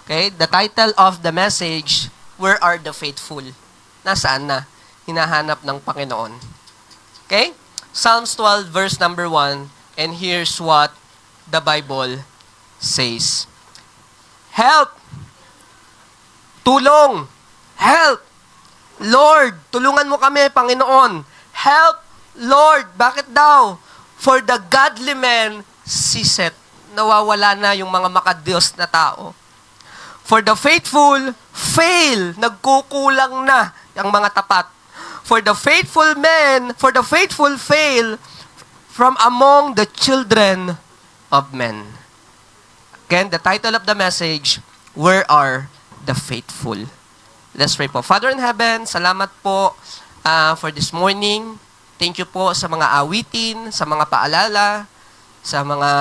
Okay? The title of the message, Where are the faithful? Nasaan na? Hinahanap ng Panginoon. Okay? Psalms 12 verse number 1, and here's what the Bible says. Help! Tulong! Help! Lord, tulungan mo kami, Panginoon. Help, Lord. Bakit daw? For the godly man ceaseth. Nawawala na yung mga makadiyos na tao. For the faithful fail. Nagkukulang na ang mga tapat. For the faithful fail from among the children of men. Again, the title of the message, Where are the faithful? Let's pray po. Father in heaven, salamat po for this morning. Thank you po sa mga awitin, sa mga paalala, sa mga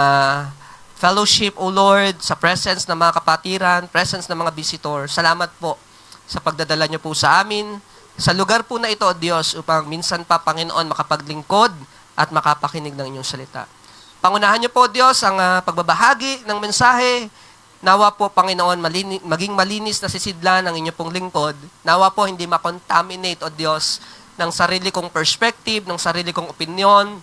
fellowship, O Lord, sa presence ng mga kapatiran, presence ng mga visitor. Salamat po sa pagdadala niyo po sa amin, sa lugar po na ito, O Diyos, upang minsan pa, Panginoon, makapaglingkod at makapakinig ng inyong salita. Pangunahan niyo po, Diyos, ang pagbabahagi ng mensahe. Nawa po, Panginoon, maging malinis na sisidlan ng inyong pong lingkod. Nawa po, hindi makontaminate, O Diyos, ng sarili kong perspective, ng sarili kong opinion,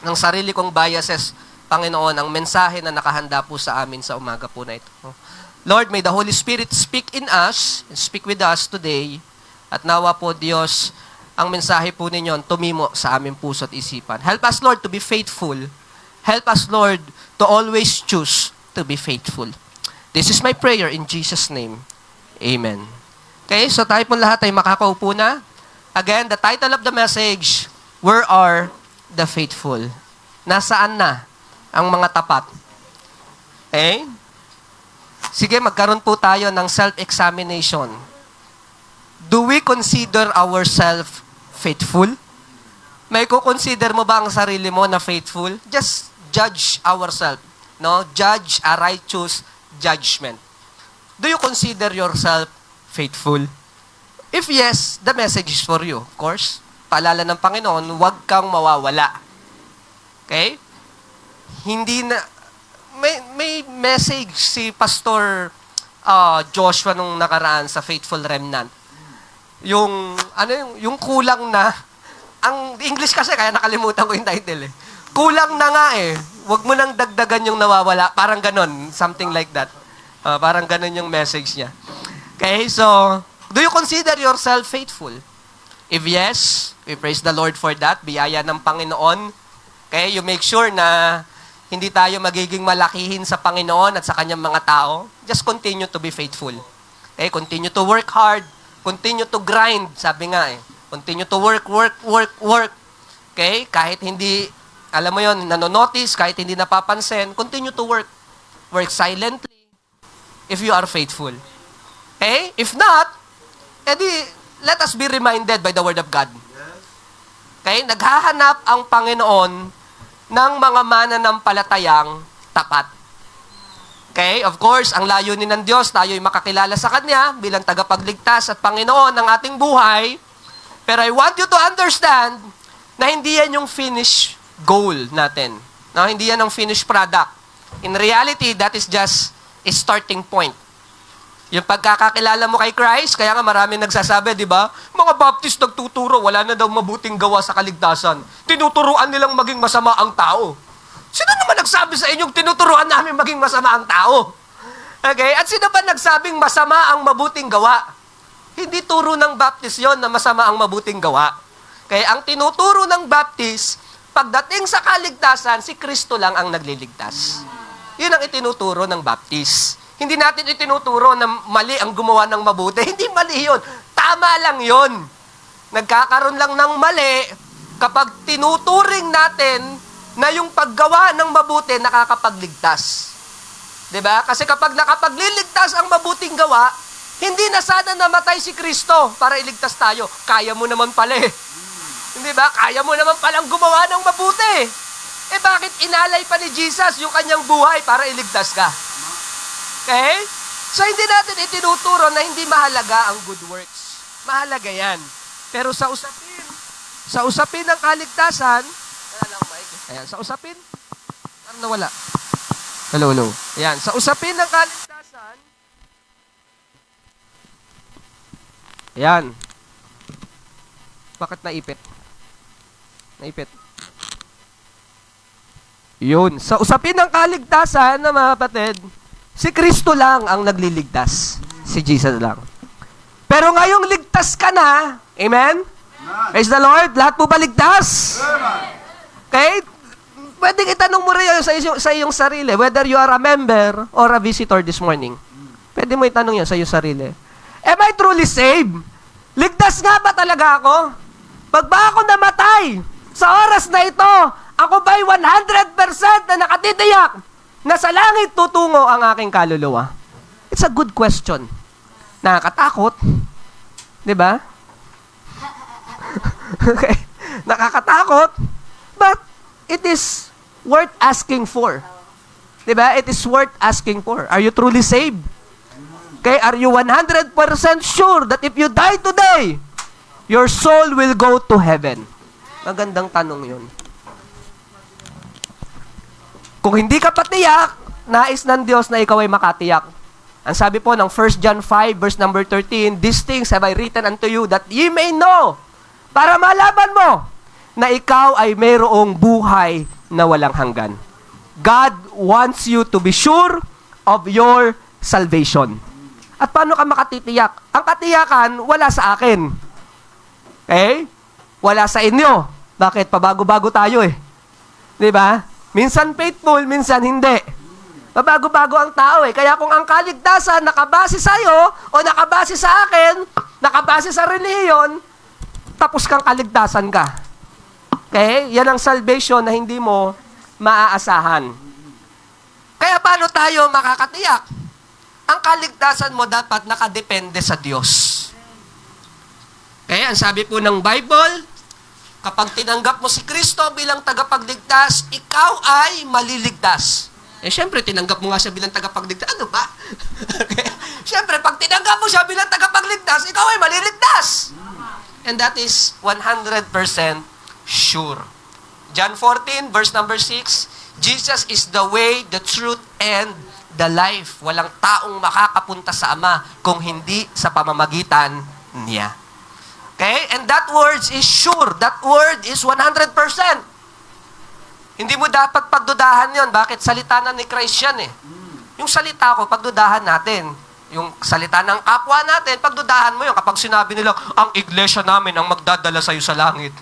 ng sarili kong biases, Panginoon, ang mensahe na nakahanda po sa amin sa umaga po na ito. Lord, may the Holy Spirit speak in us, and speak with us today. At nawa po, Diyos, ang mensahe po ninyo tumimo sa aming puso at isipan. Help us, Lord, to be faithful. Help us, Lord, to always choose to be faithful. This is my prayer in Jesus' name. Amen. Okay, so tayo po lahat ay makakaupo na. Again, the title of the message, Where are the faithful? Nasaan na ang mga tapat? Okay? Sige, magkaroon po tayo ng self-examination. Do we consider ourselves faithful? May kukonsider mo ba ang sarili mo na faithful? Just judge ourselves. No? Judge a righteous judgment. Do you consider yourself faithful? If yes, the message is for you. Of course, paalala ng Panginoon, huwag kang mawawala. Okay? Hindi na, may message si Pastor Joshua nung nakaraan sa Faithful Remnant. Yung kulang na, ang English kasi, kaya nakalimutan ko yung title eh. Kulang na nga eh. Huwag mo nang dagdagan yung nawawala. Parang ganon. Something like that. Parang ganon yung message niya. Okay, so, do you consider yourself faithful? If yes, we praise the Lord for that. Biyaya ng Panginoon. Okay, you make sure na hindi tayo magiging malakihin sa Panginoon at sa Kanyang mga tao. Just continue to be faithful. Okay, continue to work hard. Continue to grind. Sabi nga eh. Continue to work. Okay, kahit hindi alam mo yon, nanonotice, kahit hindi napapansin, continue to work. Work silently if you are faithful. Okay? If not, edi, let us be reminded by the Word of God. Okay? Naghahanap ang Panginoon ng mga mananampalatayang tapat. Okay? Of course, ang layunin ng Diyos, tayo'y makakilala sa Kanya bilang tagapagligtas at Panginoon ng ating buhay. Pero I want you to understand na hindi yan yung finish goal natin. No, hindi yan ang finished product. In reality, that is just a starting point. Yung pagkakakilala mo kay Christ, kaya nga marami nagsasabi, di ba? Mga Baptist nagtuturo, wala na daw mabuting gawa sa kaligtasan. Tinuturuan nilang maging masama ang tao. Sino naman nagsabi sa inyong tinuturuan namin maging masama ang tao? Okay? At sino ba nagsabing masama ang mabuting gawa? Hindi turo ng Baptist yon na masama ang mabuting gawa. Kaya ang tinuturo ng Baptist, pagdating sa kaligtasan, si Kristo lang ang nagliligtas. Yun ang itinuturo ng Baptist. Hindi natin itinuturo na mali ang gumawa ng mabuti. Hindi mali yun. Tama lang yun. Nagkakaroon lang ng mali kapag tinuturing natin na yung paggawa ng mabuti nakakapagligtas. Diba? Kasi kapag nakapagliligtas ang mabuting gawa, hindi na sana namatay si Kristo para iligtas tayo. Kaya mo naman pala eh. Hindi ba? Kaya mo naman palang gumawa ng mabuti. Eh bakit inalay pa ni Jesus yung kanyang buhay para iligtas ka? Okay? So hindi natin itinuturo na hindi mahalaga ang good works. Mahalaga yan. Pero sa usapin ng kaligtasan, ayan, sa usapin, ano nawala? Hello. Ayan, sa usapin ng kaligtasan, Ayan. Bakit naipit? Naipit. Yun. Sa usapin ng kaligtasan, na mga kapatid, si Kristo lang ang nagliligtas. Si Jesus lang. Pero ngayong ligtas ka na, amen? Praise the Lord. Lahat po ba ligtas? Okay? Pwede itanong mo rin sa iyong sarili, whether you are a member or a visitor this morning. Pwede mo itanong yan sa iyong sarili. Am I truly saved? Ligtas nga ba talaga ako? Pag ba ako namatay, sa oras na ito, ako ba'y 100% na nakatitiyak na sa langit tutungo ang aking kaluluwa? It's a good question. Nakakatakot. Di ba? Okay. Nakakatakot. But it is worth asking for. Di ba? It is worth asking for. Are you truly saved? Okay, are you 100% sure that if you die today, your soul will go to heaven? Magandang tanong yun. Kung hindi ka patiyak, nais ng Diyos na ikaw ay makatiyak. Ang sabi po ng 1 John 5, verse number 13, "These things have I written unto you, that ye may know," para malaman mo na ikaw ay mayroong buhay na walang hanggan. God wants you to be sure of your salvation. At paano ka makatitiyak? Ang katiyakan, wala sa akin. Okay? Wala sa inyo. Bakit? Pabago-bago tayo eh. Di ba? Minsan faithful, minsan hindi. Pabago-bago ang tao eh. Kaya kung ang kaligtasan nakabase sa'yo o nakabase sa akin, nakabase sa relihiyon, tapos kang kaligtasan ka. Okay? Yan ang salvation na hindi mo maaasahan. Kaya paano tayo makakatiyak? Ang kaligtasan mo dapat nakadepende sa Diyos. Kaya ang sabi po ng Bible, kapag tinanggap mo si Kristo bilang tagapagligtas, ikaw ay maliligtas. Eh, syempre, tinanggap mo nga siya bilang tagapagligtas. Ano ba? Okay. Syempre, pag tinanggap mo siya bilang tagapagligtas, ikaw ay maliligtas. And that is 100% sure. John 14, verse number 6, Jesus is the way, the truth, and the life. Walang taong makakapunta sa Ama kung hindi sa pamamagitan niya. Okay? And that word is sure. That word is 100%. Hindi mo dapat pagdudahan yon. Bakit? Salita na ni Christ yan eh. Yung salita ko, pagdudahan natin. Yung salita ng kapwa natin, pagdudahan mo yun. Kapag sinabi nila, ang iglesia namin ang magdadala sa'yo sa langit.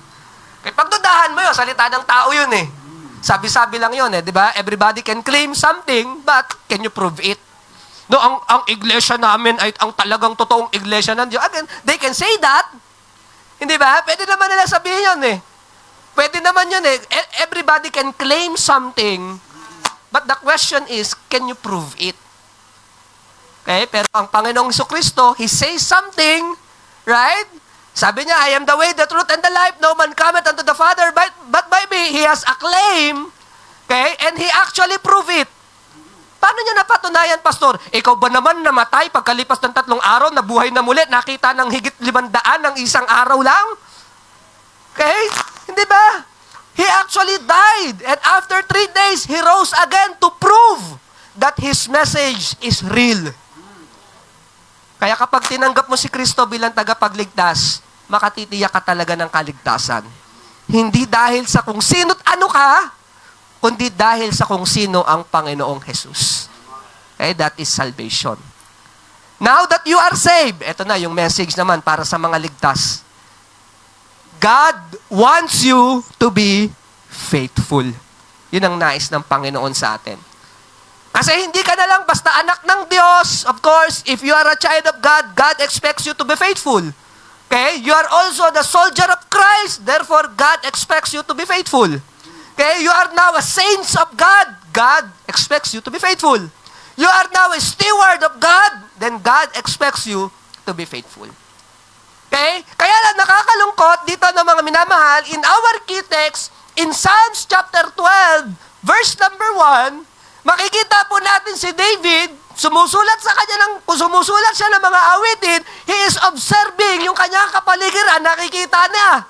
Okay, pagdudahan mo yun. Salita ng tao yun eh. Sabi-sabi lang yun eh, di ba? Everybody can claim something, but can you prove it? No, ang iglesia namin ay ang talagang totoong iglesia ng Diyos. Again, they can say that. Hindi ba? Pwede naman nila sabihin yun eh. Pwede naman yun eh. Everybody can claim something, but the question is, can you prove it? Okay? Pero ang Panginoong Jesucristo, He says something, right? Sabi niya, I am the way, the truth, and the life. No man cometh unto the Father, but by me. He has a claim, okay? And He actually proved it. Paano niya napatunayan, Pastor? Ikaw ba naman namatay pagkalipas ng 3 araw, nabuhay na muli, nakita ng higit 500 ng isang araw lang? Okay? Hindi ba? He actually died. And after 3 days, He rose again to prove that His message is real. Kaya kapag tinanggap mo si Kristo bilang tagapagligtas, makatitiyak ka talaga ng kaligtasan. Hindi dahil sa kung sino't ano ka, kundi dahil sa kung sino ang Panginoong Jesus. Okay, that is salvation. Now that you are saved, ito na yung message naman para sa mga ligtas. God wants you to be faithful. Yun ang nais ng Panginoon sa atin. Kasi hindi ka na lang basta anak ng Diyos. Of course, if you are a child of God, God expects you to be faithful. Okay? You are also the soldier of Christ. Therefore, God expects you to be faithful. Okay? You are now a saint of God. God expects you to be faithful. You are now a steward of God. Then God expects you to be faithful. Okay? Kaya lang nakakalungkot dito ng mga minamahal, in our key text, in Psalms chapter 12, verse number 1, makikita po natin si David, sumusulat siya ng mga awitin, he is observing yung kanyang kapaligiran, nakikita niya.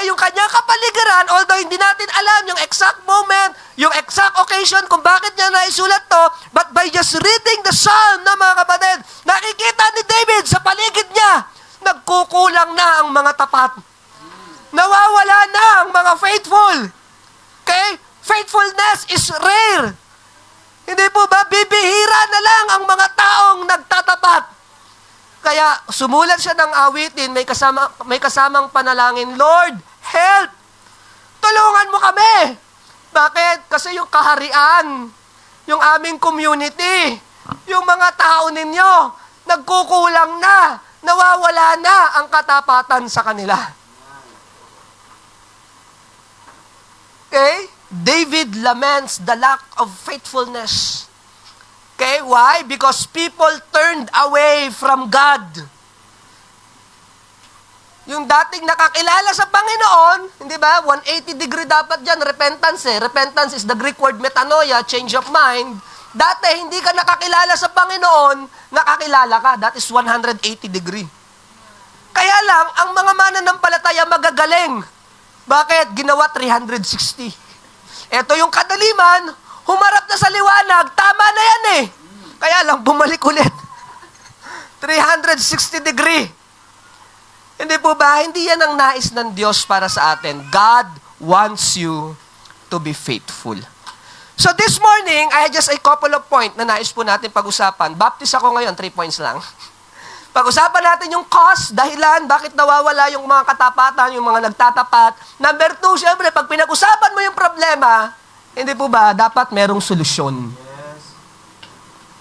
Yung kanyang kapaligiran, although hindi natin alam yung exact moment, yung exact occasion kung bakit niya naisulat to, but by just reading the psalm, mga kapatid, nakikita ni David sa paligid niya, nagkukulang na ang mga tapat. Nawawala na ang mga faithful. Okay? Faithfulness is rare. Hindi po ba? Bibihira na lang ang mga taong nagtatapat. Kaya sumulat siya ng awitin, may kasamang panalangin, Lord, help! Tulungan mo kami! Bakit? Kasi yung kaharian, yung aming community, yung mga tao ninyo, nagkukulang na, nawawala na ang katapatan sa kanila. Okay? David laments the lack of faithfulness. Okay? Why? Because people turned away from God. Yung dating nakakilala sa Panginoon, hindi ba? 180-degree dapat dyan, repentance eh. Repentance is the Greek word metanoia, change of mind. Dati, hindi ka nakakilala sa Panginoon, nakakilala ka. That is 180-degree. Kaya lang, ang mga mananampalataya magagaling. Bakit? Ginawa 360. Ito yung kadaliman, humarap na sa liwanag, tama na yan eh. Kaya lang, bumalik ulit. 360-degree. Hindi po ba? Hindi yan ang nais ng Diyos para sa atin. God wants you to be faithful. So this morning, I had just a couple of points na nais po natin pag-usapan. Baptist ako ngayon, 3 points lang. Pag-usapan natin yung cause, dahilan, bakit nawawala yung mga katapatan, yung mga nagtatapat. Number 2, syempre, pag pinag-usapan mo yung problema, hindi po ba, dapat merong solusyon.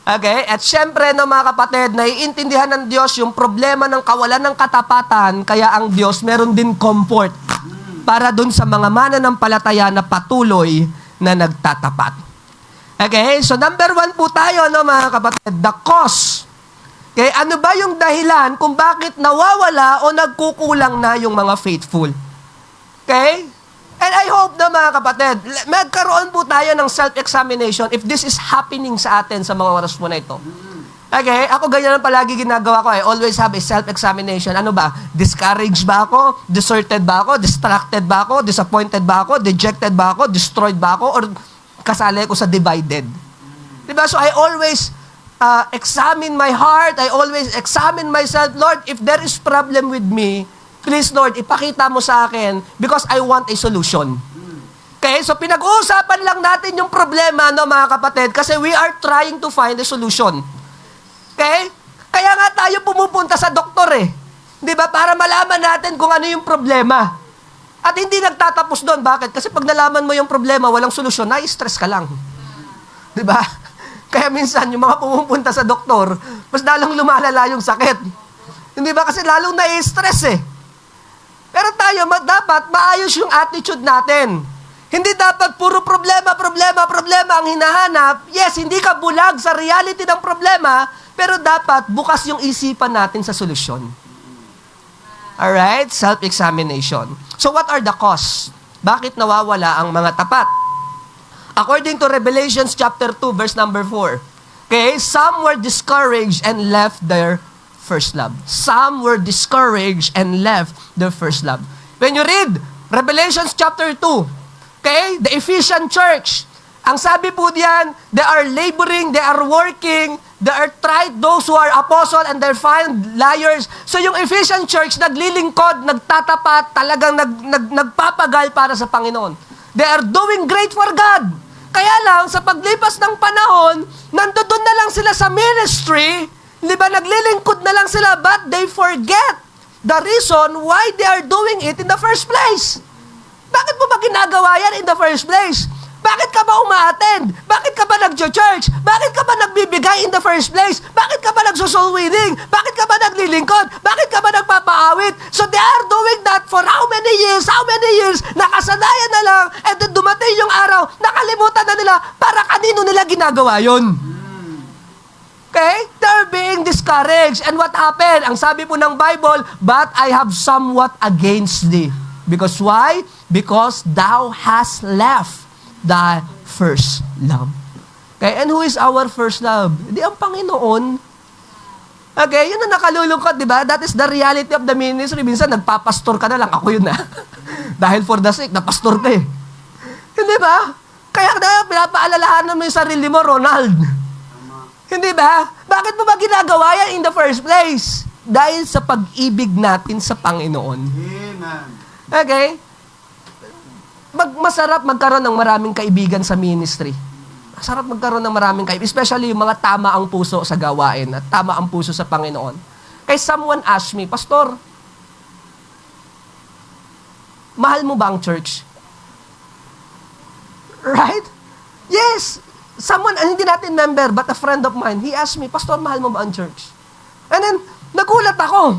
Okay? At syempre, no, mga kapatid, naiintindihan ng Diyos yung problema ng kawalan ng katapatan, kaya ang Diyos meron din comfort para dun sa mga mananampalataya na patuloy na nagtatapat. Okay? So number 1 po tayo, no, mga kapatid, the cause. Okay? Ano ba yung dahilan kung bakit nawawala o nagkukulang na yung mga faithful? Okay? And I hope na mga kapatid, magkaroon po tayo ng self-examination if this is happening sa atin sa mga oras po na ito. Okay? Ako ganyan ang palagi ginagawa ko. I always have a self-examination. Ano ba? Discouraged ba ako? Deserted ba ako? Distracted ba ako? Disappointed ba ako? Dejected ba ako? Destroyed ba ako? Or kasali ko sa divided? Diba? So I always examine my heart. I always examine myself. Lord, if there is problem with me, please, Lord, ipakita mo sa akin because I want a solution. Okay? So, pinag-uusapan lang natin yung problema, no, mga kapatid, kasi we are trying to find a solution. Okay? Kaya nga tayo pumupunta sa doktor eh. Di ba? Para malaman natin kung ano yung problema. At hindi nagtatapos doon. Bakit? Kasi pag nalaman mo yung problema, walang solusyon, na-stress ka lang. Di ba? Kaya minsan, yung mga pumupunta sa doktor, mas lalong lumalala yung sakit. Hindi ba? Kasi lalong na-stress eh. Pero tayo, dapat maayos yung attitude natin. Hindi dapat puro problema ang hinahanap. Yes, hindi ka bulag sa reality ng problema, pero dapat bukas yung isipan natin sa solusyon. Alright? Self-examination. So what are the cause? Bakit nawawala ang mga tapat? According to Revelations chapter 2, verse number 4, okay, some were discouraged and left their first love. Some were discouraged and left their first love. When you read Revelations chapter 2, okay, the Ephesian church, ang sabi po diyan, they are laboring, they are working, they are tried, those who are apostle and they're found liars. So yung Ephesian church, naglilingkod, nagtatapat, talagang nagpapagal para sa Panginoon. They are doing great for God. Kaya lang, sa paglipas ng panahon, nandoon na lang sila sa ministry. Di ba, naglilingkod na lang sila, but they forget the reason why they are doing it in the first place. Bakit mo ba ginagawa yan in the first place? Bakit ka ba umaattend? Bakit ka ba nag-church? Bakit ka ba nagbibigay in the first place? Bakit ka ba nagsosoul winning? Bakit ka ba naglilingkod? Bakit ka ba nagpapaawit? So they are doing that for how many years? How many years? Nakasanayan na lang, and then dumating yung araw, nakalimutan na nila, para kanino nila ginagawa yun? Okay? They're being discouraged. And what happened? Ang sabi po ng Bible, but I have somewhat against thee. Because why? Because thou hast left thy first love. Okay? And who is our first love? Di ang Panginoon. Okay? Yun ang nakalulungkot, di ba? That is the reality of the ministry. Minsan, nagpapastor ka na lang. Ako yun na. Dahil for the sake, napastor ka eh. Hindi ba? Kaya pinapaalalahanan mo yung sarili mo, Ronald. Hindi ba? Bakit mo ba ginagawa yan in the first place? dahil sa pag-ibig natin sa Panginoon. Amen. Okay? Masarap magkaroon ng maraming kaibigan sa ministry. Masarap magkaroon ng maraming kaibigan. Especially yung mga tama ang puso sa gawain at tama ang puso sa Panginoon. Kaya someone asked me, Pastor, mahal mo ba ang church? Right? Yes. Someone, hindi natin member, but a friend of mine, he asked me, Pastor, mahal mo ba ang church? And then, nagulat ako.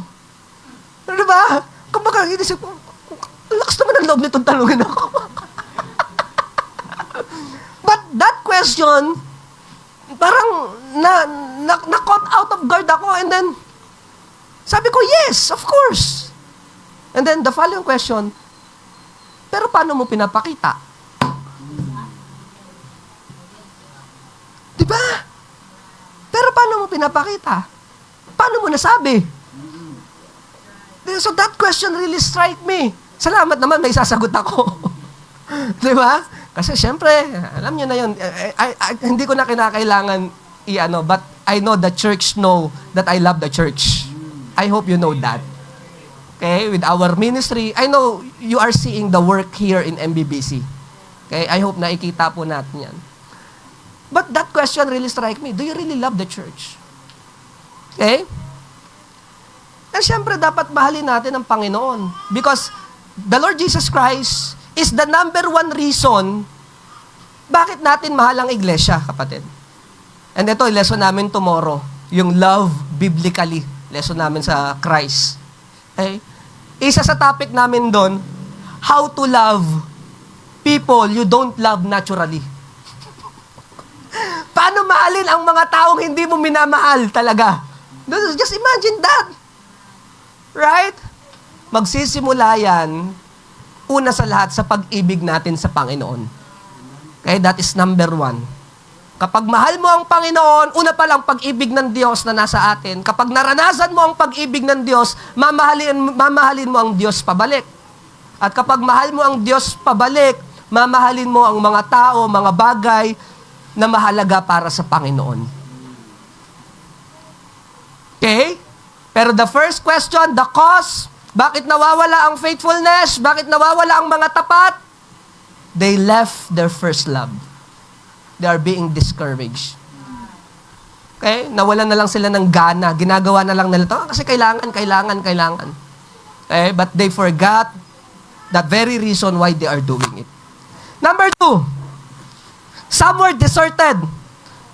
Ano ba? Kumbaga, inisip ko, lakas naman ang loob nitong talungin ako. But that question, parang na-caught out of guard ako, and then, sabi ko, yes, of course. And then, the following question, pero paano mo pinapakita? Diba? Pero paano mo pinapakita? Paano mo nasabi? So that question really strike me. Salamat naman, may sasagot ako. Diba? Kasi syempre, alam niyo na yun, hindi ko na kinakailangan but I know the church know that I love the church. I hope you know that. Okay? With our ministry, I know you are seeing the work here in MBBC. Okay? I hope nakikita po natin yan. But that question really strike me. Do you really love the church? Okay? And syempre, dapat mahalin natin ang Panginoon. Because the Lord Jesus Christ is the number one reason bakit natin mahal ang iglesia, kapatid. And ito, lesson namin tomorrow. Yung love biblically. Lesson namin sa Christ. Okay? Isa sa topic namin doon, how to love people you don't love naturally. Paano mahalin ang mga taong hindi mo minamahal talaga? Just imagine that. Right? Magsisimula yan, una sa lahat, sa pag-ibig natin sa Panginoon. Okay? That is number one. Kapag mahal mo ang Panginoon, una pa lang pag-ibig ng Diyos na nasa atin. Kapag naranasan mo ang pag-ibig ng Diyos, mamahalin mo ang Diyos pabalik. At kapag mahal mo ang Diyos pabalik, mamahalin mo ang mga tao, mga bagay, na mahalaga para sa Panginoon. Okay? Pero the first question, the cause, bakit nawawala ang faithfulness? Bakit nawawala ang mga tapat? They left their first love. They are being discouraged. Okay? Nawalan na lang sila ng gana. Ginagawa na lang nila ito kasi kailangan. Okay? But they forgot the very reason why they are doing it. Number 2, some were deserted.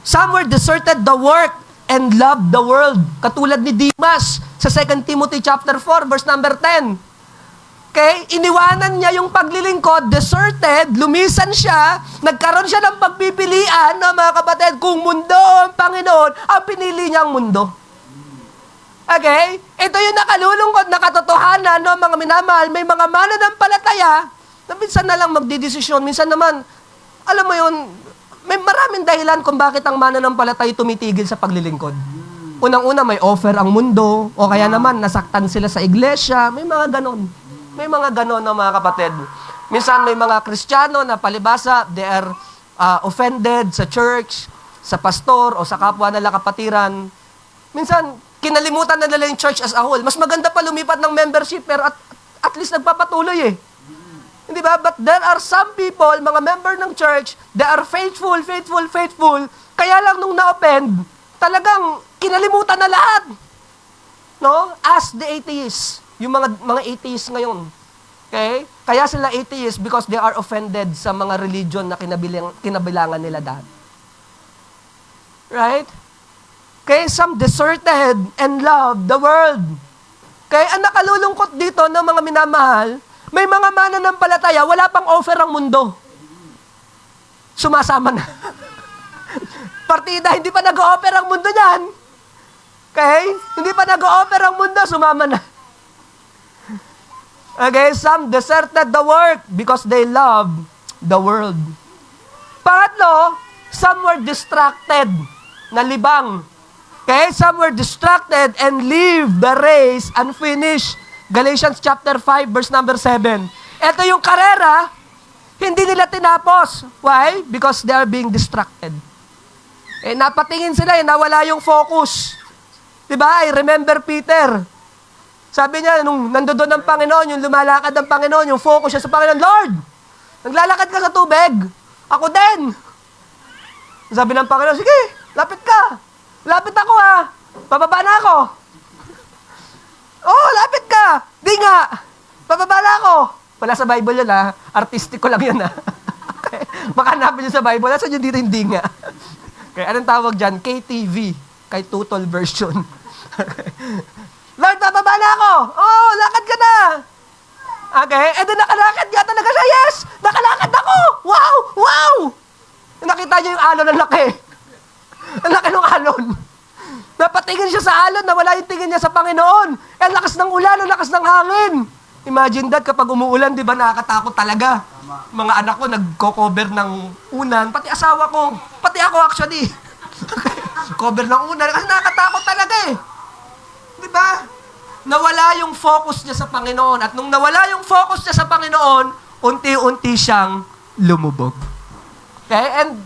Some were deserted the work and loved the world. Katulad ni Demas sa 2 Timothy chapter 4, verse number 10. Okay? Iniwanan niya yung paglilingkod, deserted, lumisan siya, nagkaroon siya ng pagpipilian, mga kapatid, kung mundo ang Panginoon, ang pinili niyang mundo. Okay? Ito yung nakalulungkot na katotohanan, mga minamahal, may mga mananampalataya na minsan na lang magdidesisyon, minsan naman, alam mo yun, may maraming dahilan kung bakit ang mananampalataya tumitigil sa paglilingkod. Unang-una, may offer ang mundo, o kaya naman, nasaktan sila sa iglesia, may mga ganon. May mga ganon na mga kapatid. Minsan may mga Kristiyano na palibasa, they are offended sa church, sa pastor, o sa kapwa nila kapatiran. Minsan, kinalimutan na nila yung church as a whole. Mas maganda pa lumipat ng membership, pero at least nagpapatuloy eh. Hindi ba? But there are some people, mga member ng church, they are faithful. Kaya lang nung na-offend, talagang kinalimutan na lahat. No? As the atheists. Yung mga atheists ngayon. Okay? Kaya sila atheists because they are offended sa mga religion na kinabilangan nila dahil. Right? Okay? Some deserted and loved the world. Kaya ang nakalulungkot dito ng mga minamahal, may mga mananampalataya, wala pang offer ang mundo. Sumasama na. Partida, hindi pa nag-o-offer ang mundo niyan. Okay? Hindi pa nag-o-offer ang mundo, sumama na. Okay? Some deserted the work because they love the world. Pangatlo, some were distracted, nalibang. Okay? Some were distracted and leave the race unfinished. Galatians chapter 5, verse number 7. Ito yung karera, hindi nila tinapos. Why? Because they are being distracted. Napatingin sila, nawala yung focus. Diba? I remember Peter. Sabi niya, nung nandoon ang Panginoon, yung lumalakad ang Panginoon, yung focus siya sa Panginoon, Lord, naglalakad ka sa tubig. Ako din. Sabi ng Panginoon, sige, lapit ka. Lapit ako ha. Pababa na ako. Oh, lapit ka. Di nga. Pababa na ako. Wala sa Bible yun ha. Artistiko lang yun ha. Baka hanapin nyo sa Bible. Nasa nyo dito hindi nga. Okay, anong tawag dyan? KTV. Kay Tutol version. Lord, pababa na ako. Oh, lakad ka na. Okay, eh doon nakalakad nga talaga siya. Yes, nakalakad ako. Wow, wow. Nakita niyo yung alon, ang laki. Ang laki ng alon. Napatingin siya sa alon, nawala yung tingin niya sa Panginoon. Eh, lakas ng ulan, ang lakas ng hangin. Imagine that, kapag umuulan, di ba, nakakatakot talaga. Mga anak ko, nagko-cover ng unan, pati asawa ko, pati ako actually. Cover ng unan, kasi nakakatakot talaga eh. Di ba? Nawala yung focus niya sa Panginoon. At nung nawala yung focus niya sa Panginoon, unti-unti siyang lumubog. Okay? And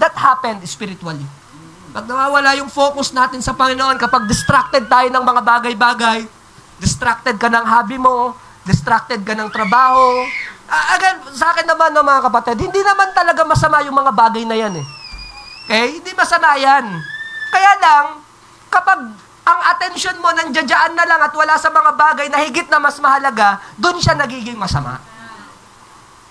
that happened spiritually. Pag nawawala yung focus natin sa Panginoon, kapag distracted tayo ng mga bagay-bagay, distracted ka ng hobby mo, distracted ka ng trabaho. Again, sa akin naman ng mga kapatid, hindi naman talaga masama yung mga bagay na yan eh. Okay? Hindi masama yan. Kaya lang, kapag ang attention mo nandiyan na lang at wala sa mga bagay na higit na mas mahalaga, doon siya nagiging masama.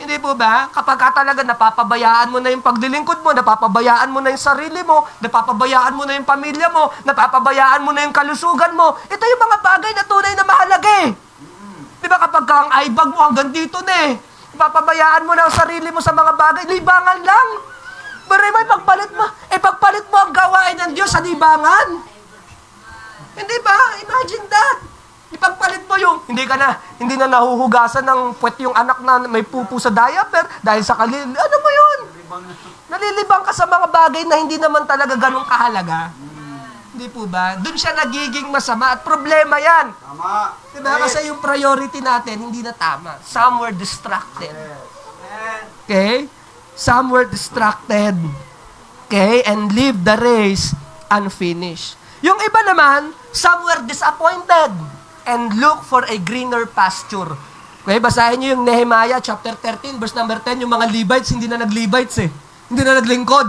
Hindi po ba? Kapag ka talaga napapabayaan mo na yung paglilingkod mo, napapabayaan mo na yung sarili mo, napapabayaan mo na yung pamilya mo, napapabayaan mo na yung kalusugan mo, ito yung mga bagay na tunay na mahalaga eh. Di ba kapag ka ang eyebag mo hanggang dito na eh, napapabayaan mo na ang sarili mo sa mga bagay, libangan lang. Pero may pagpalit mo, pagpalit mo ang gawain ng Diyos sa libangan. Hindi ba? Imagine that. Ipagpalit mo yung, hindi na nahuhugasan ng puwet yung anak na may pupo sa diaper dahil sa ano mo yun? Nalilibang ka sa mga bagay na hindi naman talaga ganun kahalaga. Hindi po ba? Doon siya nagiging masama at problema yan. Tama. Diba? Kasi yung priority natin, hindi na tama. Some were distracted. Okay? Some were distracted. Okay? And leave the race unfinished. Yung iba naman, some were disappointed and look for a greener pasture. Okay, basahin niyo yung Nehemiah chapter 13, verse number 10, yung mga Levites, hindi na nag-Levites eh. Hindi na naglingkod.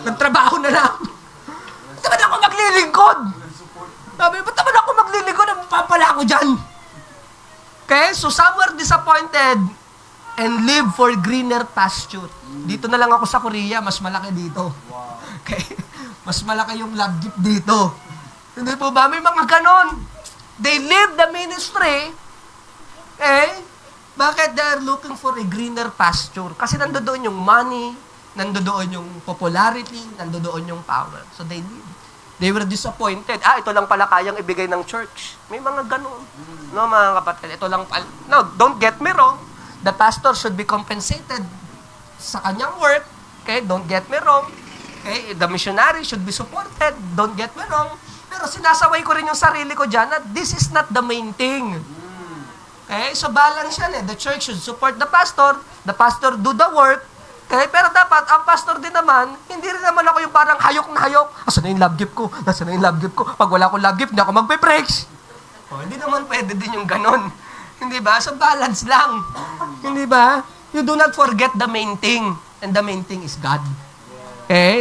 Nagtrabaho na lang. Ba't naman ako maglilingkod? Sabi, ba't naman ako maglilingkod? Papala ako dyan. Okay, so some were disappointed and live for greener pasture. Dito na lang ako sa Korea, mas malaki dito. Okay? Mas malaki yung love gift dito. Hindi po ba? May mga ganon. They live the ministry, bakit they are looking for a greener pasture? Kasi nandoon yung money, nandoon yung popularity, nandoon yung power. So they live. They were disappointed. Ito lang pala kayang ibigay ng church. May mga ganon. No, mga kapatid, ito lang pala. No, don't get me wrong. The pastor should be compensated sa kanyang work. Okay, don't get me wrong. Okay, the missionary should be supported. Don't get me wrong. Pero sinasaway ko rin yung sarili ko dyan na this is not the main thing. Okay, so balance yan eh. The church should support the pastor do the work. Okay, pero dapat, ang pastor din naman, hindi rin naman ako yung parang hayok na hayok. Asan na yung love gift ko? Nasaan na yung love gift ko? Pag wala akong love gift, hindi ako magpe-preach. Hindi naman pwede din yung ganon. Hindi ba? So balance lang. Hindi ba? You do not forget the main thing. And the main thing is God.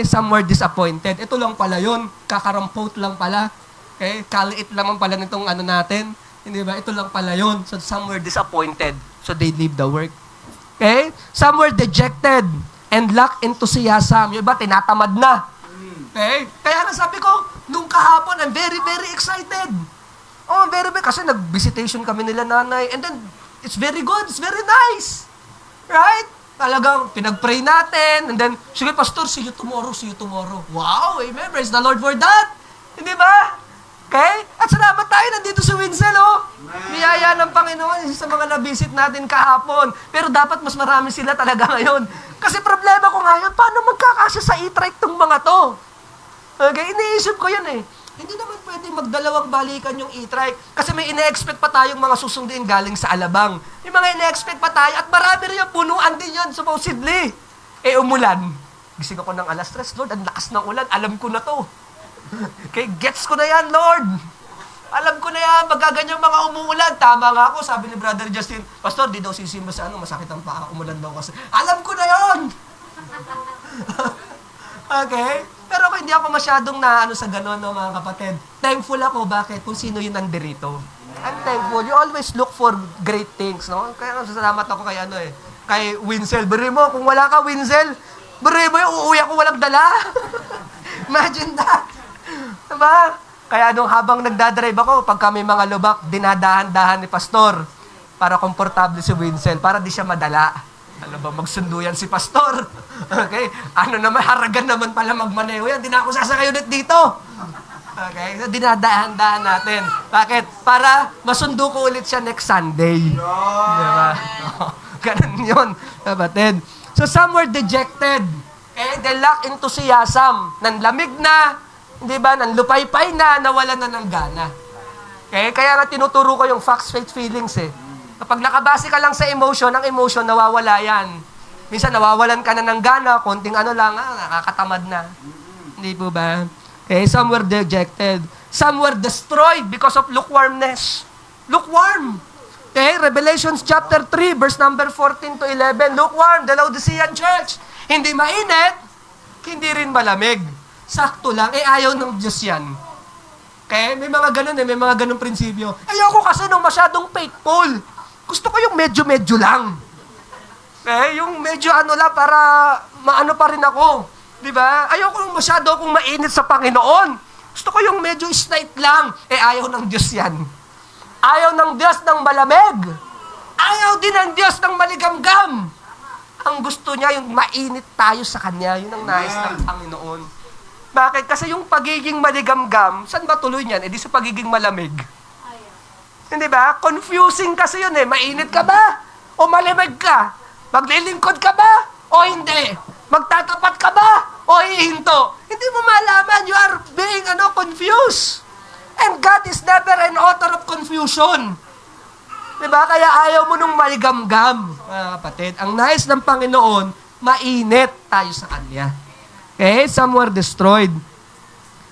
Some were disappointed. Ito lang pala yun. Kakarampot lang pala. Kaliit lang pala nitong ano natin. Hindi ba? Ito lang pala yun. So some were disappointed. So they leave the work. Some were dejected and lack enthusiasm. Yung iba, tinatamad na. Kaya nga sabi ko, nung kahapon, I'm very, very excited. Oh, very, very. Kasi nag-visitation kami nila nanay. And then, it's very good. It's very nice. Right? Talagang pinag-pray natin, and then, sige pastor, see you tomorrow. Wow, amen, praise the Lord for that. Hindi ba? Okay? At salamat tayo, nandito si Winsel, oh. Niyaya ng Panginoon, isa sa mga na-visit natin kahapon. Pero dapat mas marami sila talaga ngayon. Kasi problema ko ngayon, paano magkakasya sa e-trike tong mga to? Okay, iniisip ko yan eh. Hindi naman pwede magdalawang balikan yung e-trike. Kasi may ine-expect pa tayong mga susundin galing sa Alabang. May mga ine-expect pa tayo at marami rin yung punuan din yan, supposedly. Umulan. Gising ako ng alas 3, Lord, ang lakas ng ulan, alam ko na to. Okay, gets ko na yan, Lord. Alam ko na yan, pagkaganyan mga umuulan. Tama nga ako, sabi ni Brother Justin, Pastor, di daw sisimba sa masakit ang paa, umulan daw kasi. Alam ko na yon. Okay? Pero ako hindi ako masyadong sa ganun, no, mga kapatid. Thankful ako, bakit? Kung sino yun nandirito. I'm thankful. You always look for great things, no? Kaya salamat ako kay kay Winsel. Beri mo, kung wala ka, Winsel, beri mo, uuwi ako walang dala. Imagine that. Diba? Kaya habang nagdadrive ako, pag kami mga lubak, dinadahan-dahan ni Pastor para komportable si Winsel, para di siya madala. Ano ba, magsundo yan si Pastor? Okay? Haragan naman pala magmaneho yan. Di na ako sasakay ulit dito. Okay? So, dinadahan-dahan natin. Bakit? Para masundo ko ulit siya next Sunday. Diba? Ganun yun, kapatid. So, some were dejected. Okay? They lack enthusiasm. Nanlamig na, di ba? Nanlupaypay na, nawalan na ng gana. Okay? Kaya nga tinuturo ko yung facts, faith, feelings Kapag nakabase ka lang sa emotion, ang emotion nawawala yan. Minsan nawawalan ka na ng gana, konting nakakatamad na. Hindi po ba? Okay, some were dejected. Some were destroyed because of lukewarmness. Lukewarm. Okay, Revelation chapter 3, verse number 14 to 11. Lukewarm, the Laodicean church. Hindi mainit, hindi rin malamig. Sakto lang, ayaw ng Diyos yan. Okay, may mga ganun may mga ganun prinsipyo. Ayoko kasi nung masyadong faithful. Gusto ko yung medyo-medyo lang. Okay, yung medyo lang para maano pa rin ako. Di ba? Ayoko yung masyado akong mainit sa Panginoon. Gusto ko yung medyo slight lang. Ayaw ng Diyos yan. Ayaw ng Diyos ng malamig. Ayaw din ng Diyos ng maligamgam. Ang gusto niya, yung mainit tayo sa Kanya. Yun ang nais ng Panginoon. Bakit? Kasi yung pagiging maligamgam, saan ba tuloy niyan? Di sa pagiging malamig. Hindi ba? Confusing kasi yun Mainit ka ba? O malamig ka? Maglilingkod ka ba? O hindi? Magtatapat ka ba? O hihinto? Hindi mo malaman. You are being confused. And God is never an author of confusion. Diba? Kaya ayaw mo nung maligamgam, mga kapatid. Ang nais ng Panginoon, mainit tayo sa Kanya. Okay? Some were destroyed.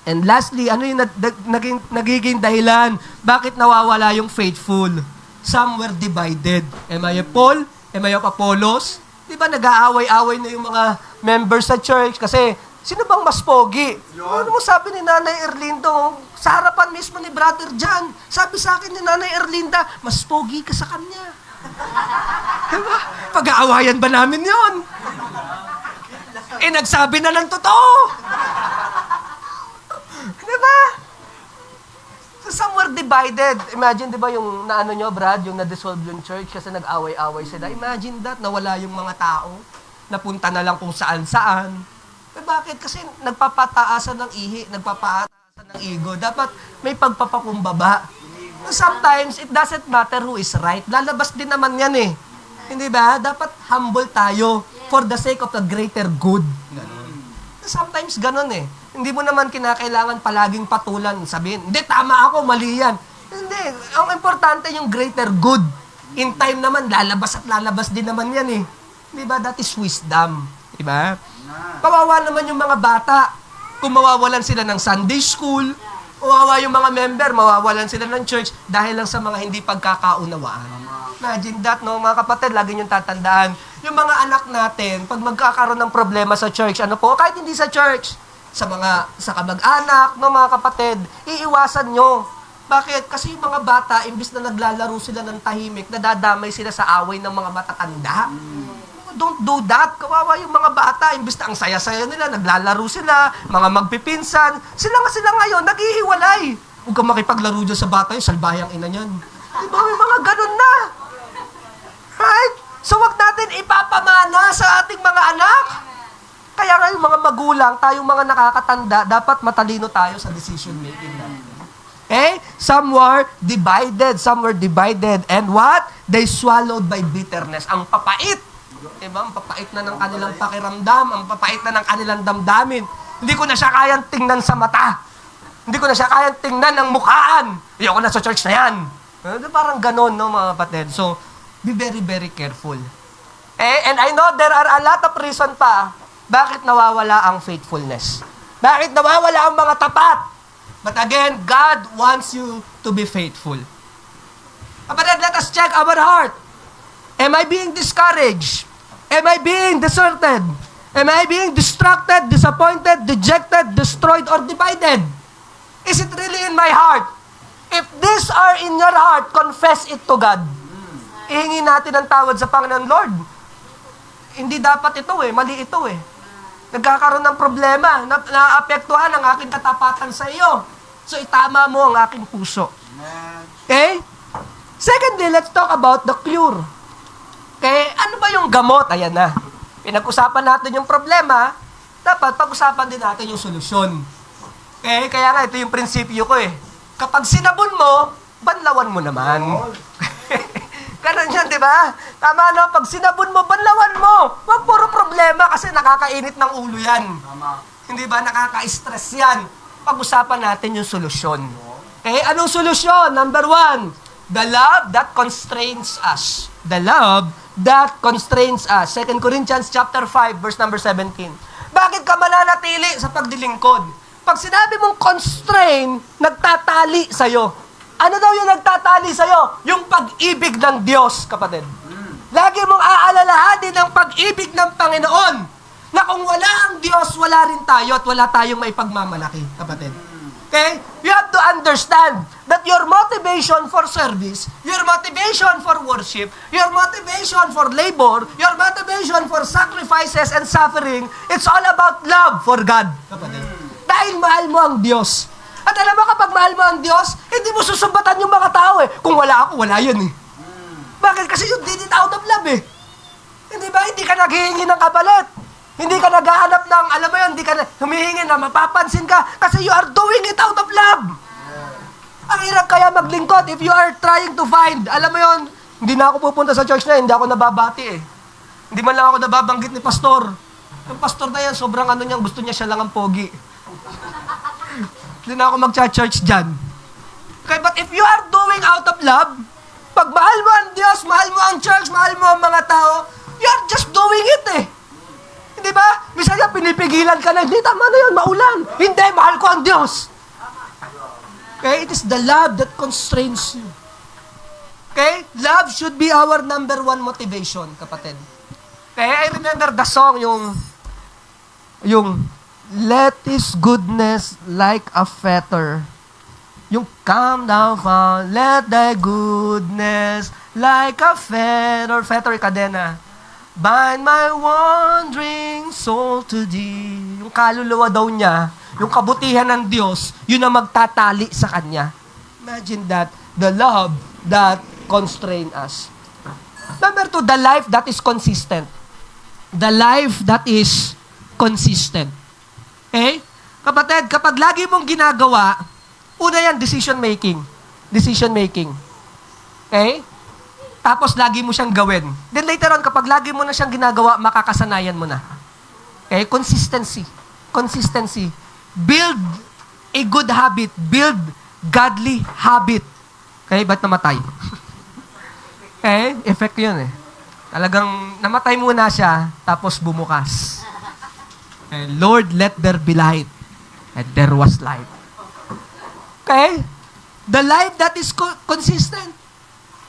And lastly, ano yung nagiging dahilan? Bakit nawawala yung faithful? Some were divided. Am I a Paul? Am I of Apollos? Di ba nag-aaway-aaway na yung mga members sa church? Kasi, sino bang mas pogi? Ano mo sabi ni Nanay Erlindo? Sa harapan mismo ni Brother John, sabi sa akin ni Nanay Erlinda, mas pogi ka sa kanya. Diba? Pag-aawayan ba namin yon? Nagsabi na ng totoo. Diba? So some were divided. Imagine, di ba, yung Brad, yung na-dissolve yung church kasi nag-away-away sila. Imagine that, nawala yung mga tao. Napunta na lang kung saan-saan. Bakit? Kasi nagpapataasan ng ihi, nagpapataasan ng ego. Dapat may pagpapakumbaba. Sometimes, it doesn't matter who is right. Lalabas din naman yan Hindi ba? Dapat humble tayo for the sake of the greater good. Ganon. Sometimes ganon Hindi mo naman kinakailangan palaging patulan. Sabihin, hindi, tama ako, mali yan. Hindi. Ang importante yung greater good. In time naman, lalabas at lalabas din naman yan Di ba? That is wisdom. Di ba? Kawawa naman yung mga bata. Kung mawawalan sila ng Sunday school, kawawa yung mga member, mawawalan sila ng church dahil lang sa mga hindi pagkakaunawaan. Imagine that, no? Mga kapatid, lagi niyong tatandaan. Yung mga anak natin, pag magkakaroon ng problema sa church, kahit hindi sa church, sa kamag-anak, no, mga kapatid, iiwasan nyo. Bakit? Kasi yung mga bata, imbis na naglalaro sila ng tahimik, nadadamay sila sa away ng mga matatanda. Don't do that. Kawawa yung mga bata. Imbis na ang saya-saya nila, naglalaro sila, mga magpipinsan. Sila ngayon, naghihiwalay. Huwag kang makipaglaro dyan sa bata, yung salbayang ina niyan. Diba? May mga ganun na. Right? So, wag natin ipapamana sa ating mga anak. Kaya nga yung mga magulang, tayong mga nakakatanda, dapat matalino tayo sa decision making natin. Okay? Some were divided. And what? They swallowed by bitterness. Ang papait. Diba? Ang papait na ng kanilang pakiramdam. Ang papait na ng kanilang damdamin. Hindi ko na siya kayang tingnan sa mata. Hindi ko na siya kayang tingnan ng mukhaan. Ayoko na sa church na yan. Parang ganon, no, mga kapatid. So, be very, very careful. And I know there are a lot of reason pa bakit nawawala ang faithfulness. Bakit nawawala ang mga tapat? But again, God wants you to be faithful. Kapatid, let us check our heart. Am I being discouraged? Am I being deserted? Am I being distracted, disappointed, dejected, destroyed, or divided? Is it really in my heart? If these are in your heart, confess it to God. Ihingi natin ang tawad sa Panginoon. Lord, hindi dapat ito mali ito Nagkakaroon ng problema, naapektuhan ang aking katapatan sa iyo. So itama mo ang aking puso. Okay? Secondly, let's talk about the cure. Okay, ano ba yung gamot? Ayan na. Pinag-usapan natin yung problema, dapat pag-usapan din natin yung solusyon. Okay, kaya nga ito yung prinsipyo ko Kapag sinabon mo, banlawan mo naman. Ganun yan, di ba? Tama, no? Pag sinabon mo, banlawan mo. Huwag puro problema kasi nakakainit ng ulo yan. Tama. Hindi ba? Nakaka-stress yan. Pag-usapan natin yung solusyon. Okay, anong solusyon? Number 1, the love that constrains us. The love that constrains us. 2 Corinthians chapter 5, verse number 17. Bakit ka mananatili sa pagdilingkod? Pag sinabi mong constrain, nagtatali sa'yo. Ano daw yung nagtatali sa'yo? Yung pag-ibig ng Diyos, kapatid. Lagi mong aalalahanin ang pag-ibig ng Panginoon na kung wala ang Diyos, wala rin tayo at wala tayong maipagmamalaki, kapatid. Okay? You have to understand that your motivation for service, your motivation for worship, your motivation for labor, your motivation for sacrifices and suffering, it's all about love for God, kapatid. Dahil mahal mo ang Diyos. At alam mo, kapag mahal mo ang Diyos, hindi mo susumbatan yung mga tao Kung wala ako, wala yun Bakit? Kasi you did it out of love Hindi ba? Hindi ka naghihingi ng kapalit. Hindi ka naghahanap ng, alam mo yun, hindi ka humihingi na mapapansin ka kasi you are doing it out of love. Ang hirap kaya maglingkod if you are trying to find, alam mo yun, hindi na ako pupunta sa church na hindi ako nababati Hindi man lang ako nababanggit ni pastor. Yung pastor na yan, sobrang niya, gusto niya siya lang ang pogi. Hindi na ako magcha-church dyan. Okay, but if you are doing out of love, pag mahal mo ang Diyos, mahal mo ang church, mahal mo ang mga tao, you are just doing it Hindi ba? Minsan yan, pinipigilan ka na, hindi, tama na yun, maulan. Hindi, mahal ko ang Diyos. Okay, it is the love that constrains you. Okay, love should be our number 1 motivation, kapatid. Okay, I remember the song, yung let His goodness like a fetter. Yung come down from, let Thy goodness like a fetter. Fetter kadena. Bind my wandering soul to Thee. Yung kaluluwa daw niya, yung kabutihan ng Diyos, yun ang magtatali sa Kanya. Imagine that, the love that constrain us. Number 2, the life that is consistent. The life that is consistent. Okay? Kapatid, kapag lagi mong ginagawa, una yan, decision making. Decision making. Okay? Tapos lagi mo siyang gawin. Then later on, kapag lagi mo na siyang ginagawa, makakasanayan mo na. Okay? Consistency. Consistency. Build a good habit. Build godly habit. Okay? Ba't namatay? Okay? Effect yun Talagang namatay muna siya, tapos bumukas. And Lord, let there be light. And there was light. Okay? The life that is consistent.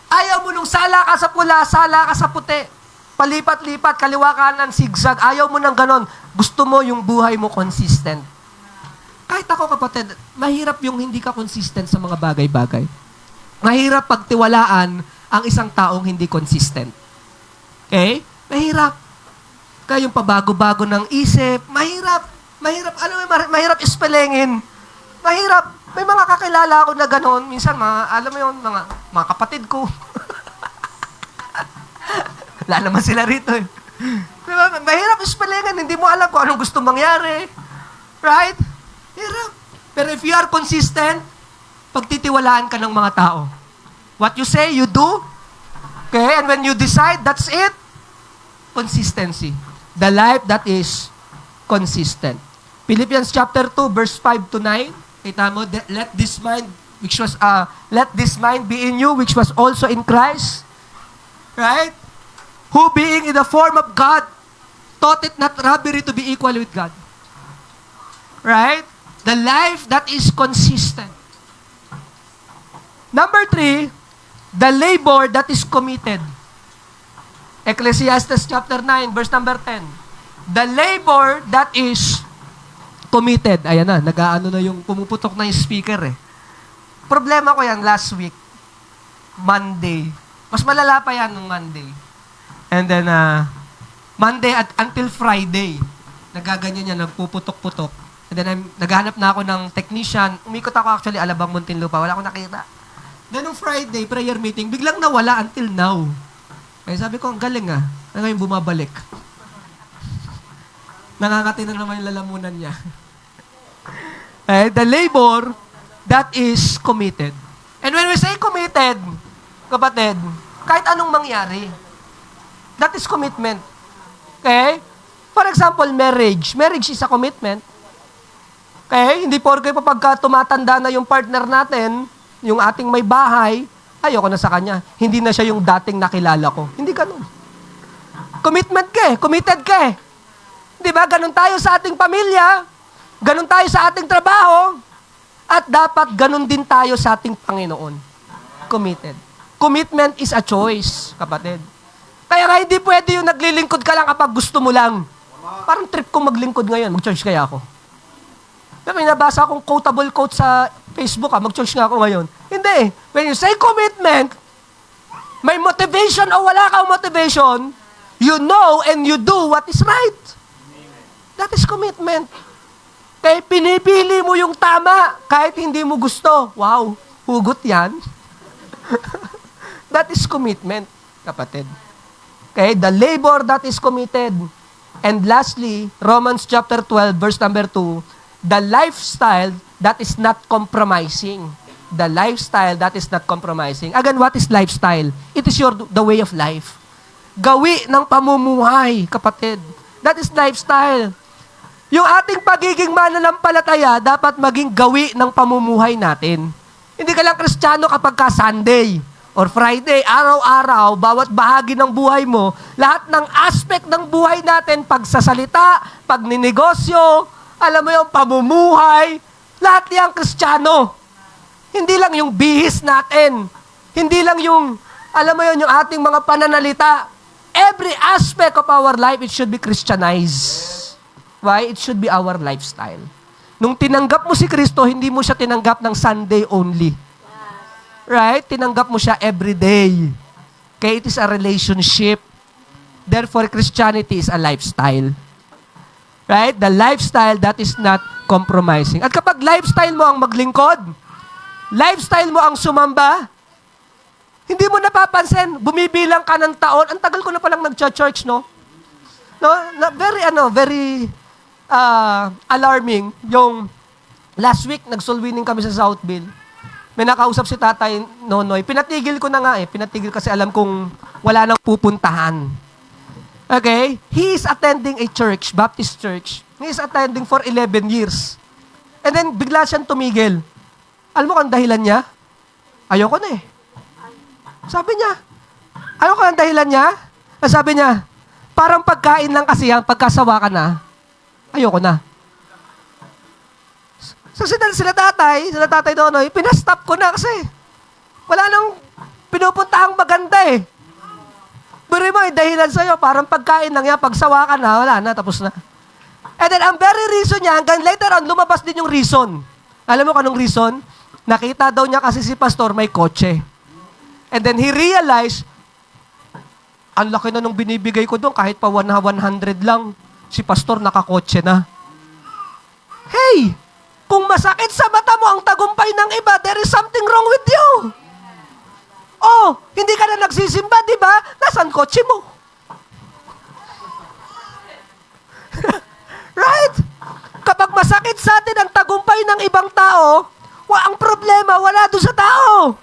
Ayaw mo nung sala ka sa pula, sala ka sa puti. Palipat-lipat, kaliwa kanan, zigzag. Ayaw mo nang ganon. Gusto mo yung buhay mo consistent. Kahit ako, kapatid, mahirap yung hindi ka consistent sa mga bagay-bagay. Mahirap pagtiwalaan ang isang taong hindi consistent. Okay? Mahirap. Kaya yung pabago-bago ng isip, mahirap. Mahirap, mahirap ispelengin. Mahirap. May mga kakilala ako na gano'n. Minsan, alam mo yun, mga kapatid ko. Wala naman sila rito Diba? Mahirap ispelengin. Hindi mo alam kung anong gusto mangyari. Right? Hirap. Pero if you are consistent, pagtitiwalaan ka ng mga tao. What you say, you do. Okay? And when you decide, that's it. Consistency. The life that is consistent. Philippians chapter 2, verse 5 to 9. Kita mo, let this mind be in you, which was also in Christ. Right? Who being in the form of God, thought it not robbery to be equal with God. Right? The life that is consistent. Number 3, the labor that is committed. Ecclesiastes chapter 9, verse number 10. The labor that is committed. Ayan na, nag-aano na yung pumuputok na yung speaker eh. Problema ko yan last week, Monday. Mas malala pa yan nung Monday. And then, Monday until Friday, nagaganyan yan, nagpuputok-putok. And then, naghahanap na ako ng technician. Umikot ako actually, Alabang Muntinlupa. Wala akong nakita. Then, nung Friday, prayer meeting, biglang nawala until now. Kaya sabi ko, ang galing ah. Ngayon bumabalik. Nakakati na naman yung lalamunan niya. The labor that is committed. And when we say committed, kapatid, kahit anong mangyari, that is commitment. Okay? For example, marriage. Marriage is a commitment. Okay? Hindi porke pagka tumatanda na yung partner natin, yung ating may bahay, ayoko na sa kanya. Hindi na siya yung dating nakilala ko. Hindi ganun. Commitment ka eh. Committed ka eh. Di ba? Ganun tayo sa ating pamilya. Ganun tayo sa ating trabaho. At dapat ganun din tayo sa ating Panginoon. Committed. Commitment is a choice, kapatid. Kaya nga hindi pwede yung naglilingkod ka lang kapag gusto mo lang. Parang trip kong maglingkod ngayon. Mag-church kaya ako. May nabasa akong quotable quote sa Facebook, mag-church nga ako ngayon. Hindi. When you say commitment, may motivation o wala kang motivation, you know and you do what is right. That is commitment. Kaya pinipili mo yung tama kahit hindi mo gusto. Wow, hugot yan. That is commitment, kapatid. Okay, the labor that is committed. And lastly, Romans chapter 12, verse number 2, the lifestyle that is not compromising. The lifestyle that is not compromising. Again, what is lifestyle? It is the way of life. Gawi ng pamumuhay, kapatid. That is lifestyle. Yung ating pagiging mananampalataya, dapat maging gawi ng pamumuhay natin. Hindi ka lang Kristiyano kapag ka Sunday or Friday, araw-araw, bawat bahagi ng buhay mo, lahat ng aspect ng buhay natin, pagsasalita, pagninegosyo, alam mo yung pamumuhay, lahat yung Kristiyano. Hindi lang yung bihis natin. Hindi lang yung, alam mo yun, yung ating mga pananalita. Every aspect of our life, it should be Christianized. Why? It should be our lifestyle. Nung tinanggap mo si Kristo, hindi mo siya tinanggap ng Sunday only. Right? Tinanggap mo siya every day. Kaya it is a relationship. Therefore, Christianity is a lifestyle. Right? The lifestyle that is not compromising. At kapag lifestyle mo ang maglingkod, lifestyle mo ang sumamba, hindi mo napapansin, bumibilang ka ng taon, ang tagal ko na palang nag-church, no? No? Very alarming. Yung last week, nag-soul winning kami sa Southville. May nakausap si Tatay Nonoy. Pinatigil ko na nga eh. Pinatigil kasi alam kong wala nang pupuntahan. Okay? He is attending a church, Baptist church. He is attending for 11 years. And then, bigla siyang tumigil. Alam mo kung dahilan niya? Ayoko na eh. Sabi niya. Alam ko ang dahilan niya? Sabi niya, parang pagkain lang kasi yan, pagkasawa ka na, ayoko na. So sila tatay Donoy, pinastop ko na kasi wala nang pinupuntahang maganda eh. Pero may dahilan sa'yo, parang pagkain lang yan, pagsawa ka na, wala na, tapos na. And then, ang very reason niya, hanggang later on, lumabas din yung reason. Alam mo kung anong reason? Nakita daw niya kasi si pastor may kotse. And then he realized, ang laki na nung binibigay ko doon, kahit pa 100 lang, si pastor nakakotse na. Hey! Kung masakit sa mata mo ang tagumpay ng iba, there is something wrong with you. Oh, hindi ka na nagsisimba, di ba? Nasaan kotse mo? Right? Kapag masakit sa atin ang tagumpay ng ibang tao, ang problema wala doon sa tao.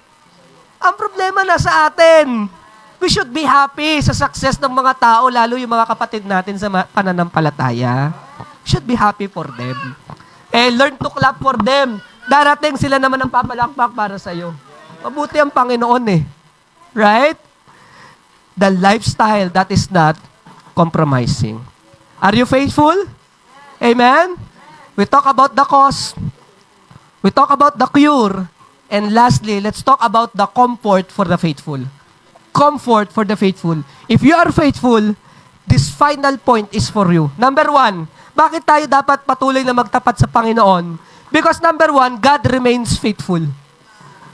Ang problema na sa atin. We should be happy sa success ng mga tao, lalo yung mga kapatid natin sa pananampalataya. Should be happy for them. Learn to clap for them. Darating sila naman ang papalakpak para sa'yo. Mabuti ang Panginoon eh. Right? The lifestyle that is not compromising. Are you faithful? Amen? We talk about the cause. We talk about the cure. And lastly, let's talk about the comfort for the faithful. Comfort for the faithful. If you are faithful, this final point is for you. Number 1, bakit tayo dapat patuloy na magtapat sa Panginoon? Because number 1, God remains faithful.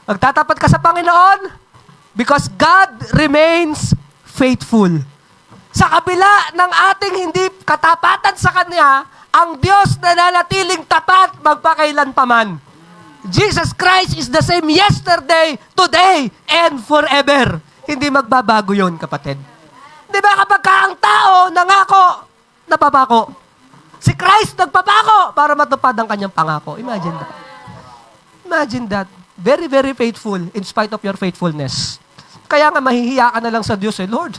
Magtatapat ka sa Panginoon because God remains faithful. Sa kabila ng ating hindi katapatan sa Kanya, ang Diyos na nanatiling tapat magpakailanpaman. Jesus Christ is the same yesterday, today, and forever. Hindi magbabago yon, kapatid. Di ba kapag ang tao nangako, napapako. Si Christ nagpapako para matupad ang kanyang pangako. Imagine that. Imagine that. Very, very faithful in spite of your faithfulness. Kaya nga mahihiya ka na lang sa Diyos Lord,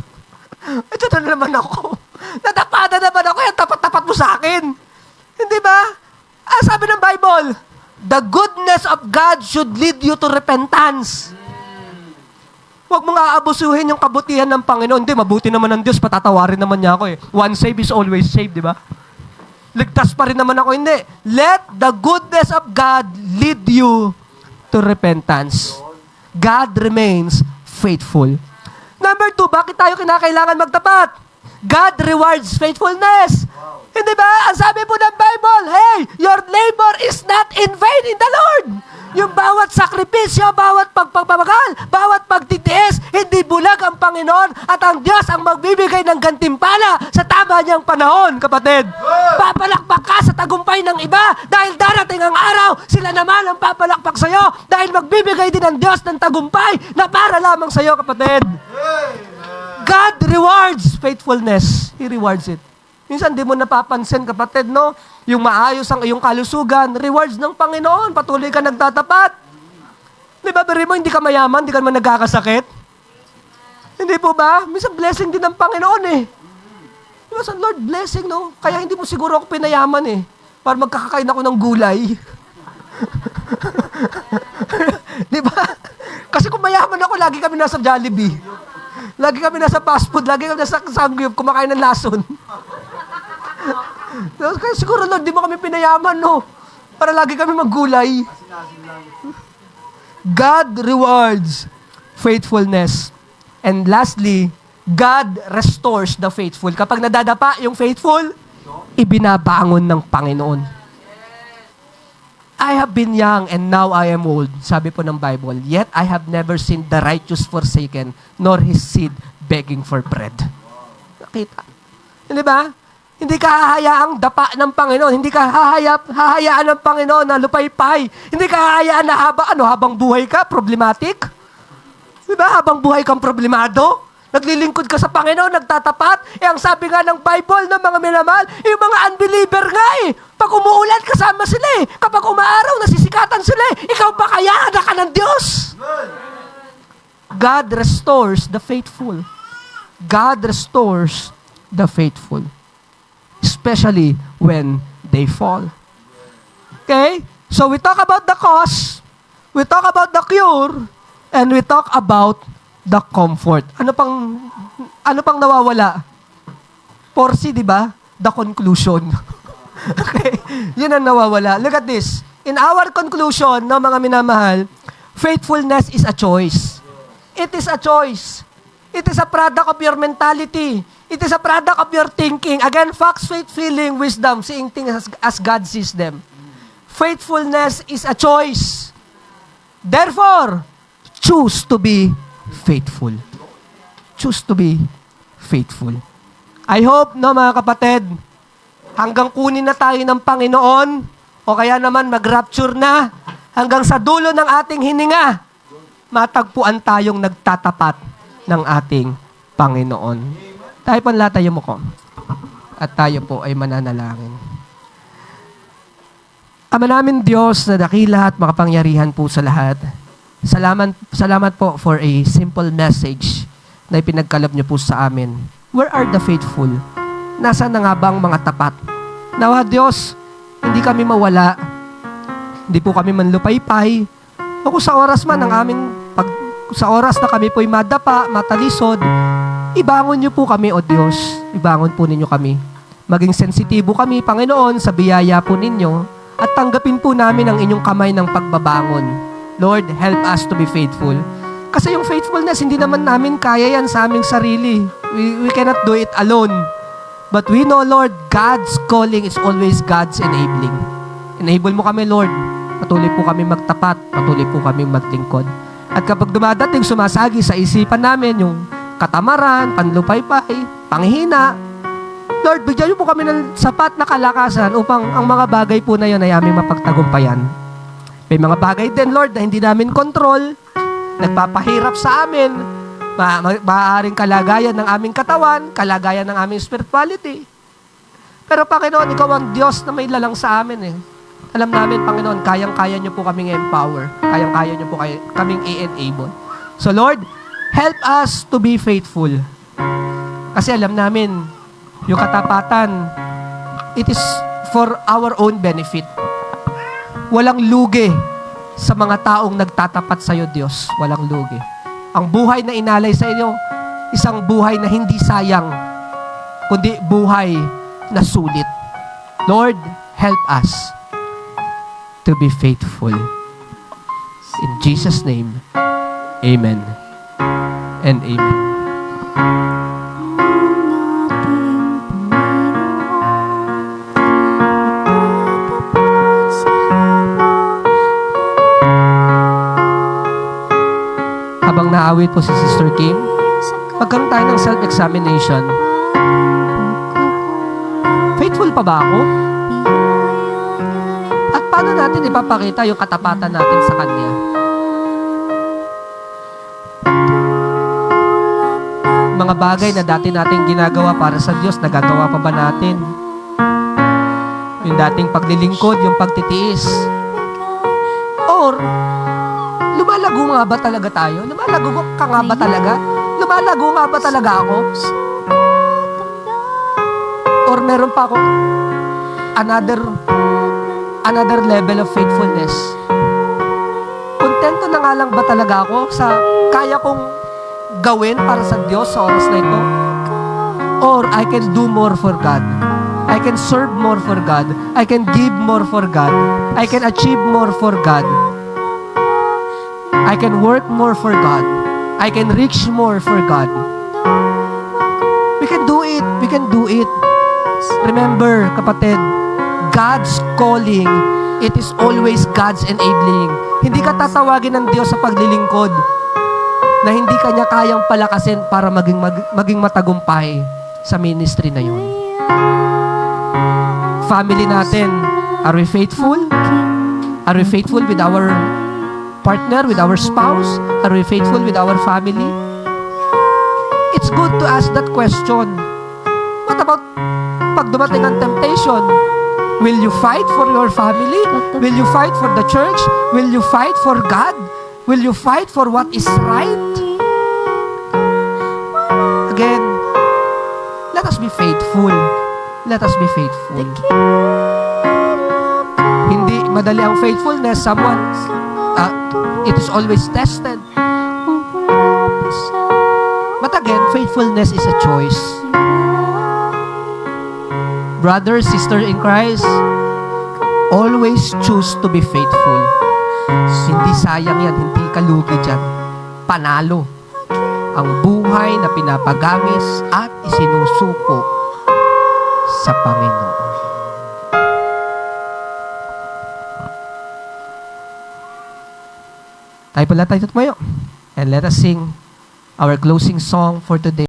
ito na naman ako. Natapada naman ako. Tapat-tapat mo sa akin. Hindi ba? Sabi ng Bible, the goodness of God should lead you to repentance. Huwag mo nga aabusuhin yung kabutihan ng Panginoon. Hindi, mabuti naman ng Diyos. Patatawarin naman niya ako One save is always saved, di ba? Ligtas pa rin naman ako. Hindi. Let the goodness of God lead you to repentance. God remains faithful. Number 2, bakit tayo kinakailangan magtapat? God rewards faithfulness. Hindi ba? Ang sabi po ng Bible, hey, your labor is not in vain in the Lord. Yung bawat sakripisyo, bawat pagpapamagal, bawat pagtitiis, hindi bulag ang Panginoon at ang Diyos ang magbibigay ng gantimpala sa tama niyang panahon, kapatid. Papalakpak ka sa tagumpay ng iba dahil darating ang araw, sila naman ang papalakpak sa'yo dahil magbibigay din ang Diyos ng tagumpay na para lamang sa'yo, kapatid. God rewards faithfulness. He rewards it. Minsan, di mo napapansin, kapatid, no? Yung maayos ang iyong kalusugan, rewards ng Panginoon. Patuloy ka nagtatapat. Di ba, beri mo, hindi ka mayaman, hindi ka naman nagkakasakit? Hindi po ba? Minsan, blessing din ng Panginoon Minsan, Lord, blessing, no? Kaya hindi mo siguro ako pinayaman para magkakakain ako ng gulay. Di ba? Kasi kung mayaman ako, lagi kami nasa Jollibee. Lagi kami nasa fast food, lagi kami nasa Samgyup, kumakain ng lason. Kaya siguro, Lord, di mo kami pinayaman, no? Para lagi kami maggulay. God rewards faithfulness. And lastly, God restores the faithful. Kapag nadadapa yung faithful, ibinabangon ng Panginoon. I have been young and now I am old. Sabi po ng Bible, yet I have never seen the righteous forsaken, nor his seed begging for bread. Nakita? Hindi ba? Hindi ka hahayaang dapa ng Panginoon. Hindi ka hahayaan ng Panginoon na lupaypay. Hindi ka hahayaan na habang buhay ka, problematic. Di ba? Habang buhay kang problemado. Naglilingkod ka sa Panginoon, nagtatapat. Ang sabi nga ng Bible ng mga minamahal, yung mga unbeliever nga Pag umuulan, kasama sila Kapag umaaraw, nasisikatan sila Ikaw ba kaya anak ka ng Diyos? God restores the faithful. God restores the faithful. Especially when they fall. Okay? So we talk about the cause, we talk about the cure, and we talk about the comfort. Ano pang nawawala? Porsi, di ba? The conclusion. Okay? Yun ang nawawala. Look at this. In our conclusion, no, mga minamahal, faithfulness is a choice. It is a choice. It is a product of your mentality. It is a product of your thinking. Again, facts, faith, feeling, wisdom, seeing things as God sees them. Faithfulness is a choice. Therefore, choose to be faithful. Choose to be faithful. I hope, no, mga kapatid, hanggang kunin na tayo ng Panginoon, o kaya naman mag-rapture na, hanggang sa dulo ng ating hininga, matagpuan tayong nagtatapat ng ating Panginoon. Tayo panlatayo mo ko. At tayo po ay mananalangin. Ama namin Diyos na dakila at makapangyarihan po sa lahat. Salamat po for a simple message na ipinagkalab niyo po sa amin. Where are the faithful? Nasaan na nga bang mga tapat? Nawa Diyos, hindi kami mawala. Hindi po kami manlupaypay. O kung sa oras man sa oras na kami po'y madapa, matalisod, ibangon niyo po kami, O Diyos. Ibangon po ninyo kami. Maging sensitibo kami, Panginoon, sa biyaya po ninyo at tanggapin po namin ang inyong kamay ng pagbabangon. Lord, help us to be faithful. Kasi yung faithfulness, hindi naman namin kaya yan sa aming sarili. We cannot do it alone. But we know, Lord, God's calling is always God's enabling. Enable mo kami, Lord. Patuloy po kami magtapat. Patuloy po kami maglingkod. At kapag dumadating, sumasagi sa isipan namin yung katamaran, panlupaypay, panghihina, Lord, bigyan niyo po kami ng sapat na kalakasan upang ang mga bagay po na yun ay aming mapagtagumpayan. May mga bagay din, Lord, na hindi namin control, nagpapahirap sa amin, maaaring kalagayan ng aming katawan, kalagayan ng aming spirituality. Pero Panginoon, Ikaw ang Diyos na may lalang sa amin eh. Alam namin, Panginoon, kayang-kaya niyo po kaming empower. Kayang-kaya niyo po kaming i-enable. So Lord, help us to be faithful. Kasi alam namin, yung katapatan, it is for our own benefit. Walang lugi sa mga taong nagtatapat sa iyo, Diyos. Walang lugi. Ang buhay na inalay sa inyo, isang buhay na hindi sayang, kundi buhay na sulit. Lord, help us to be faithful. In Jesus' name, amen and amen. Habang naawit po si Sister Kim, magkaroon tayo ng self-examination. Faithful pa ba ako? At paano natin ipapakita yung katapatan natin sa Kanya? Mga bagay na dati nating ginagawa para sa Diyos, nagagawa pa ba natin? Yung dating paglilingkod, yung pagtitiis. Or, lumalago nga ba talaga tayo? Lumalago ka nga ba talaga? Lumalago nga ba talaga ako? Or meron pa ako another level of faithfulness? Kontento na nga lang ba talaga ako sa kaya kong gawin para sa Diyos sa oras na ito? Or I can do more for God. I can serve more for God. I can give more for God. I can achieve more for God. I can work more for God. I can reach more for God. We can do it. We can do it. Remember, kapatid, God's calling, it is always God's enabling. Hindi ka tatawagin ng Diyos sa paglilingkod na hindi kanya kayang palakasin para maging matagumpay sa ministry na yun. Family natin, are we faithful? Are we faithful with our partner, with our spouse? Are we faithful with our family? It's good to ask that question. What about pag dumating ang temptation? Will you fight for your family? Will you fight for the church? Will you fight for God? Will you fight for what is right? Again, let us be faithful. Let us be faithful. Hindi madali ang faithfulness. It is always tested. But again, faithfulness is a choice. Brother, sister in Christ, always choose to be faithful. Hindi sayang yan, hindi kalugi dyan. Panalo ang buhay na pinapagamis at isinusuko sa Panginoon. Tayo pala tayo tumayo. And let us sing our closing song for today.